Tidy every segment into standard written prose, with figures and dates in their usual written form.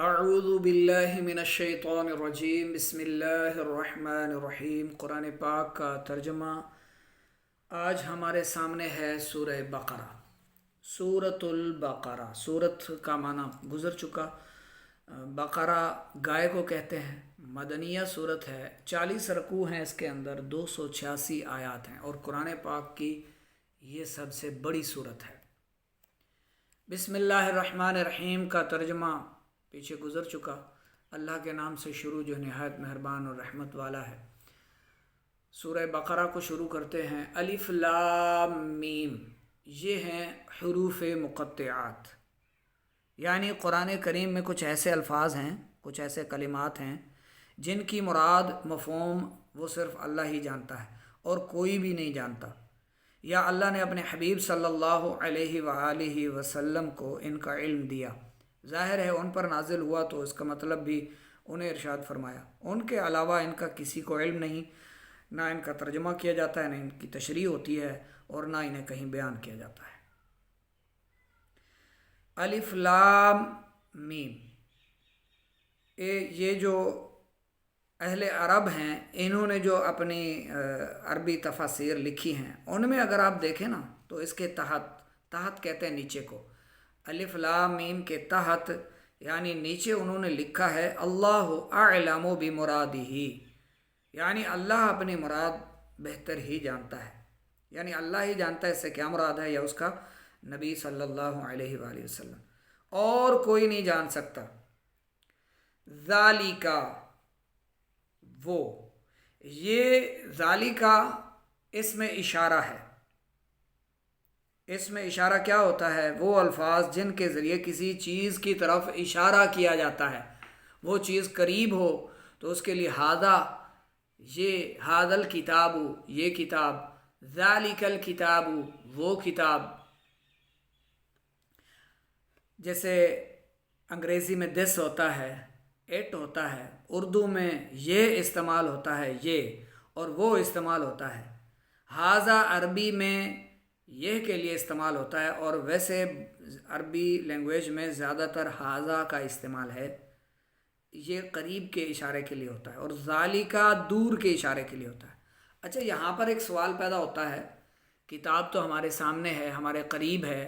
اعوذ باللہ من الشیطان الرجیم بسم اللہ الرحمن الرحیم۔ قرآن پاک کا ترجمہ آج ہمارے سامنے ہے سورہ بقرہ، سورۃ البقرہ۔ سورت کا معنی گزر چکا۔ بقرہ گائے کو کہتے ہیں، مدنیہ سورت ہے، 40 رکوع ہیں، اس کے اندر 286 آیات ہیں اور قرآن پاک کی یہ سب سے بڑی سورت ہے۔ بسم اللہ الرحمن الرحیم کا ترجمہ پیچھے گزر چکا۔ اللہ کے نام سے شروع جو نہایت مہربان اور رحمت والا ہے۔ سورہ بقرہ کو شروع کرتے ہیں۔ الف لام میم، یہ ہیں حروف مقطعات، یعنی قرآن کریم میں کچھ ایسے الفاظ ہیں، کچھ ایسے کلمات ہیں جن کی مراد مفہوم وہ صرف اللہ ہی جانتا ہے اور کوئی بھی نہیں جانتا، یا اللہ نے اپنے حبیب صلی اللہ علیہ وآلہ وسلم کو ان کا علم دیا۔ ظاہر ہے ان پر نازل ہوا تو اس کا مطلب بھی انہیں ارشاد فرمایا۔ ان کے علاوہ ان کا کسی کو علم نہیں، نہ ان کا ترجمہ کیا جاتا ہے، نہ ان کی تشریح ہوتی ہے اور نہ انہیں کہیں بیان کیا جاتا ہے۔ الف لام میم، یہ جو اہل عرب ہیں انہوں نے جو اپنی عربی تفاسیر لکھی ہیں ان میں اگر آپ دیکھیں نا تو اس کے تحت کہتے ہیں نیچے کو، الف لام میم کے تحت یعنی نیچے انہوں نے لکھا ہے اللہ اعلم بمرادہ، یعنی اللہ اپنی مراد بہتر ہی جانتا ہے، یعنی اللہ ہی جانتا ہے اس سے کیا مراد ہے، یا اس کا نبی صلی اللہ علیہ وآلہ وسلم، اور کوئی نہیں جان سکتا۔ ذالکا، وہ، یہ ذالکا اس میں اشارہ ہے۔ اس میں اشارہ کیا ہوتا ہے؟ وہ الفاظ جن کے ذریعے کسی چیز کی طرف اشارہ کیا جاتا ہے، وہ چیز قریب ہو تو اس کے لیے ہاذا، یہ، ھذا الکتاب، یہ کتاب، ذالک الکتاب، وہ کتاب۔ جیسے انگریزی میں دس ہوتا ہے، اٹ ہوتا ہے، اردو میں یہ استعمال ہوتا ہے، یہ، اور وہ استعمال ہوتا ہے۔ ھذا عربی میں یہ کے لیے استعمال ہوتا ہے، اور ویسے عربی لینگویج میں زیادہ تر ھذا کا استعمال ہے، یہ قریب کے اشارے کے لیے ہوتا ہے، اور ذالکا دور کے اشارے کے لیے ہوتا ہے۔ اچھا، یہاں پر ایک سوال پیدا ہوتا ہے، کتاب تو ہمارے سامنے ہے، ہمارے قریب ہے،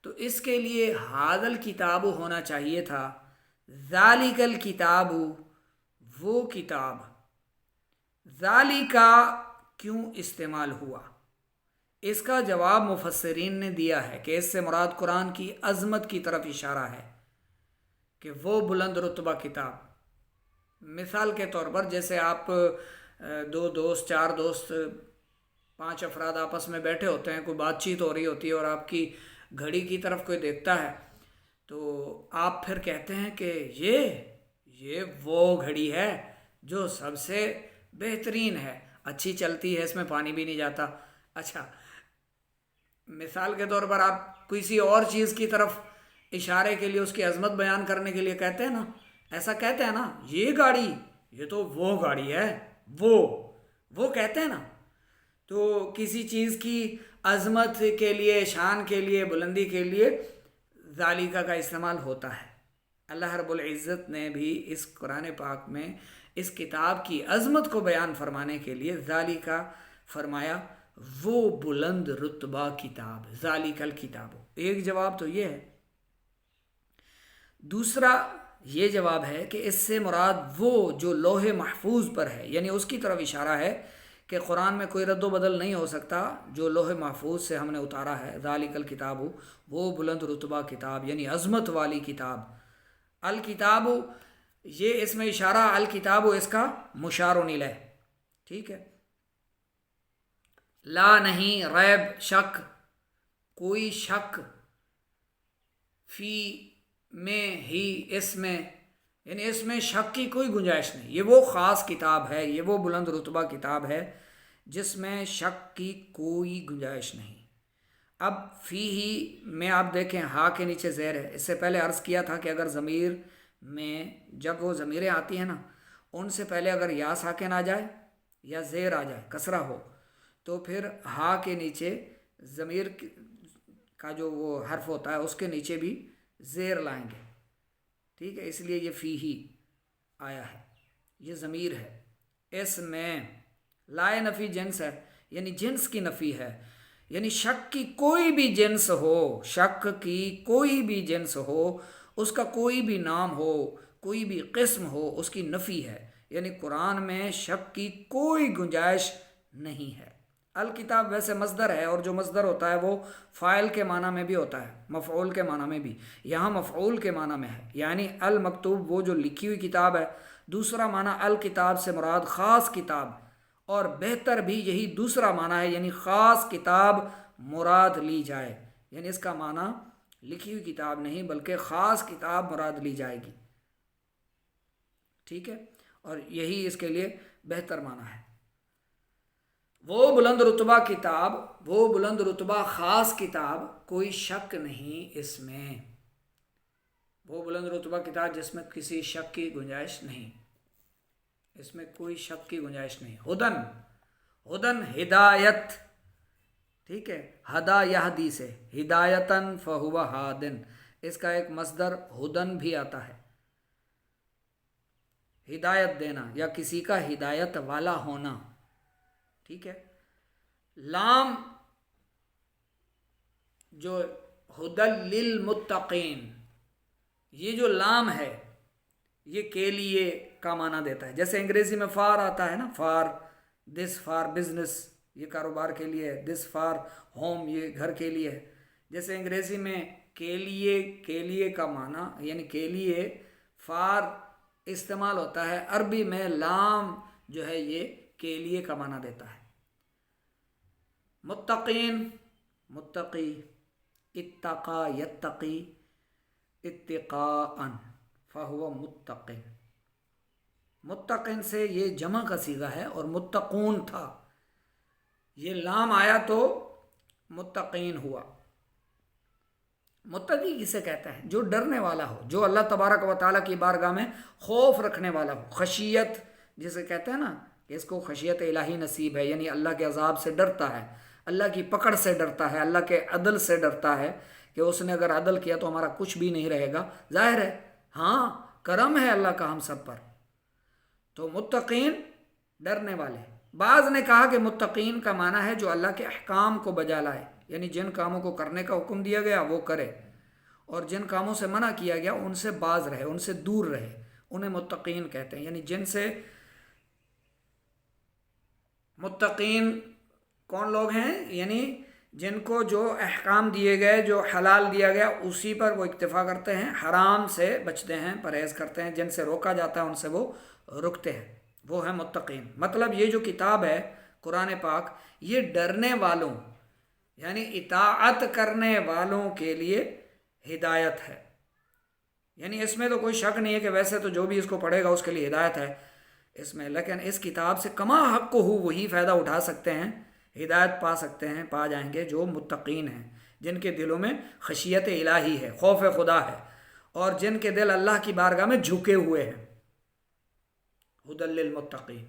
تو اس کے لیے ھذا الکتاب ہونا چاہیے تھا، ذالک الکتاب، وہ کتاب۔ ذالکا کیوں استعمال ہوا؟ اس کا جواب مفسرین نے دیا ہے کہ اس سے مراد قرآن کی عظمت کی طرف اشارہ ہے کہ وہ بلند رتبہ کتاب۔ مثال کے طور پر جیسے آپ دو دوست، چار دوست، 5 افراد آپس میں بیٹھے ہوتے ہیں، کوئی بات چیت ہو رہی ہوتی ہے اور آپ کی گھڑی کی طرف کوئی دیکھتا ہے تو آپ پھر کہتے ہیں کہ یہ وہ گھڑی ہے جو سب سے بہترین ہے، اچھی چلتی ہے، اس میں پانی بھی نہیں جاتا۔ اچھا، مثال کے طور پر آپ کسی اور چیز کی طرف اشارے کے لیے، اس کی عظمت بیان کرنے کے لیے کہتے ہیں نا، ایسا کہتے ہیں نا، یہ گاڑی، یہ تو وہ گاڑی ہے، وہ کہتے ہیں نا۔ تو کسی چیز کی عظمت کے لیے، شان کے لیے، بلندی کے لیے ذالکا کا استعمال ہوتا ہے۔ اللہ رب العزت نے بھی اس قرآن پاک میں اس کتاب کی عظمت کو بیان فرمانے کے لیے ذالکا فرمایا، وہ بلند رتبہ کتاب، ذالک الکتاب۔ ایک جواب تو یہ ہے۔ دوسرا یہ جواب ہے کہ اس سے مراد وہ جو لوح محفوظ پر ہے، یعنی اس کی طرف اشارہ ہے کہ قرآن میں کوئی رد و بدل نہیں ہو سکتا، جو لوح محفوظ سے ہم نے اتارا ہے، ذالک الکتاب، وہ بلند رتبہ کتاب، یعنی عظمت والی کتاب۔ الکتاب، یہ اس میں اشارہ، الکتاب اس کا مشار الیہ، ٹھیک ہے۔ لا، نہیں، ریب، شک، کوئی شک، فی، میں، ہی، اس میں، یعنی اس میں شک کی کوئی گنجائش نہیں، یہ وہ خاص کتاب ہے، یہ وہ بلند رتبہ کتاب ہے جس میں شک کی کوئی گنجائش نہیں۔ اب فی ہی میں آپ دیکھیں ہا کے نیچے زیر ہے۔ اس سے پہلے عرض کیا تھا کہ اگر ضمیر میں جب وہ ضمیریں آتی ہیں نا، ان سے پہلے اگر یا ساکن آ جائے یا زیر آ جائے، کسرہ ہو، تو پھر ہا کے نیچے ضمیر کا جو وہ حرف ہوتا ہے اس کے نیچے بھی زیر لائیں گے۔ ٹھیک ہے، اس لیے یہ فی ہی آیا ہے، یہ ضمیر ہے۔ اس میں لائے نفی جنس ہے، یعنی جنس کی نفی ہے، یعنی شک کی کوئی بھی جنس ہو، شک کی کوئی بھی جنس ہو، اس کا کوئی بھی نام ہو، کوئی بھی قسم ہو، اس کی نفی ہے، یعنی قرآن میں شک کی کوئی گنجائش نہیں ہے۔ الکتاب ویسے مصدر ہے، اور جو مصدر ہوتا ہے وہ فاعل کے معنی میں بھی ہوتا ہے، مفعول کے معنی میں بھی، یہاں مفعول کے معنی میں ہے، یعنی المکتوب وہ جو لکھی ہوئی کتاب ہے۔ دوسرا معنی الکتاب سے مراد خاص کتاب، اور بہتر بھی یہی دوسرا معنی ہے، یعنی خاص کتاب مراد لی جائے، یعنی اس کا معنی لکھی ہوئی کتاب نہیں بلکہ خاص کتاب مراد لی جائے گی، ٹھیک ہے، اور یہی اس کے لیے بہتر معنی ہے۔ وہ بلند رتبہ کتاب، وہ بلند رتبہ خاص کتاب، کوئی شک نہیں اس میں، وہ بلند رتبہ کتاب جس میں کسی شک کی گنجائش نہیں، اس میں کوئی شک کی گنجائش نہیں۔ ہدن، ہدن ہدایت، ٹھیک ہے، ہدا یہدی سے، ہدایتن فہو ہادن، اس کا ایک مصدر ہدن بھی آتا ہے، ہدایت دینا یا کسی کا ہدایت والا ہونا، ٹھیک ہے۔ لام جو ہدل للمتقین، یہ جو لام ہے یہ کے لیے کا معنی دیتا ہے، جیسے انگریزی میں فار آتا ہے نا، فار دس، فار بزنس یہ کاروبار کے لیے ہے، دس فار ہوم یہ گھر کے لیے ہے، جیسے انگریزی میں کے لیے کا معنی یعنی کے لیے فار استعمال ہوتا ہے، عربی میں لام جو ہے یہ کے لیے کا معنی دیتا ہے۔ متقین، متقی، اتقا یتقی اتقاء فہو متقن، متقن سے یہ جمع کا صیغہ ہے، اور متقون تھا، یہ لام آیا تو متقین ہوا۔ متقی کسے کہتا ہے؟ جو ڈرنے والا ہو، جو اللہ تبارک و تعالیٰ کی بارگاہ میں خوف رکھنے والا ہو، خشیت جسے کہتے ہیں نا کہ اس کو خشیت الہی نصیب ہے، یعنی اللہ کے عذاب سے ڈرتا ہے، اللہ کی پکڑ سے ڈرتا ہے، اللہ کے عدل سے ڈرتا ہے کہ اس نے اگر عدل کیا تو ہمارا کچھ بھی نہیں رہے گا، ظاہر ہے ہاں کرم ہے اللہ کا ہم سب پر، تو متقین ڈرنے والے۔ بعض نے کہا کہ متقین کا معنی ہے جو اللہ کے احکام کو بجا لائے، یعنی جن کاموں کو کرنے کا حکم دیا گیا وہ کرے، اور جن کاموں سے منع کیا گیا ان سے باز رہے، ان سے دور رہے، انہیں متقین کہتے ہیں۔ یعنی جن سے متقین کون لوگ ہیں؟ یعنی جن کو جو احکام دیے گئے، جو حلال دیا گیا اسی پر وہ اکتفا کرتے ہیں، حرام سے بچتے ہیں، پرہیز کرتے ہیں، جن سے روکا جاتا ہے ان سے وہ رکتے ہیں، وہ ہیں متقین۔ مطلب یہ جو کتاب ہے قرآن پاک، یہ ڈرنے والوں یعنی اطاعت کرنے والوں کے لیے ہدایت ہے، یعنی اس میں تو کوئی شک نہیں ہے کہ ویسے تو جو بھی اس کو پڑھے گا اس کے لیے ہدایت ہے اس میں، لیکن اس کتاب سے کما حق کو ہو وہی فائدہ اٹھا سکتے ہیں، ہدایت پا سکتے ہیں، پا جائیں گے جو متقین ہیں، جن کے دلوں میں خشیت الہی ہے، خوف خدا ہے، اور جن کے دل اللہ کی بارگاہ میں جھکے ہوئے ہیں۔ ہدی للمتقین۔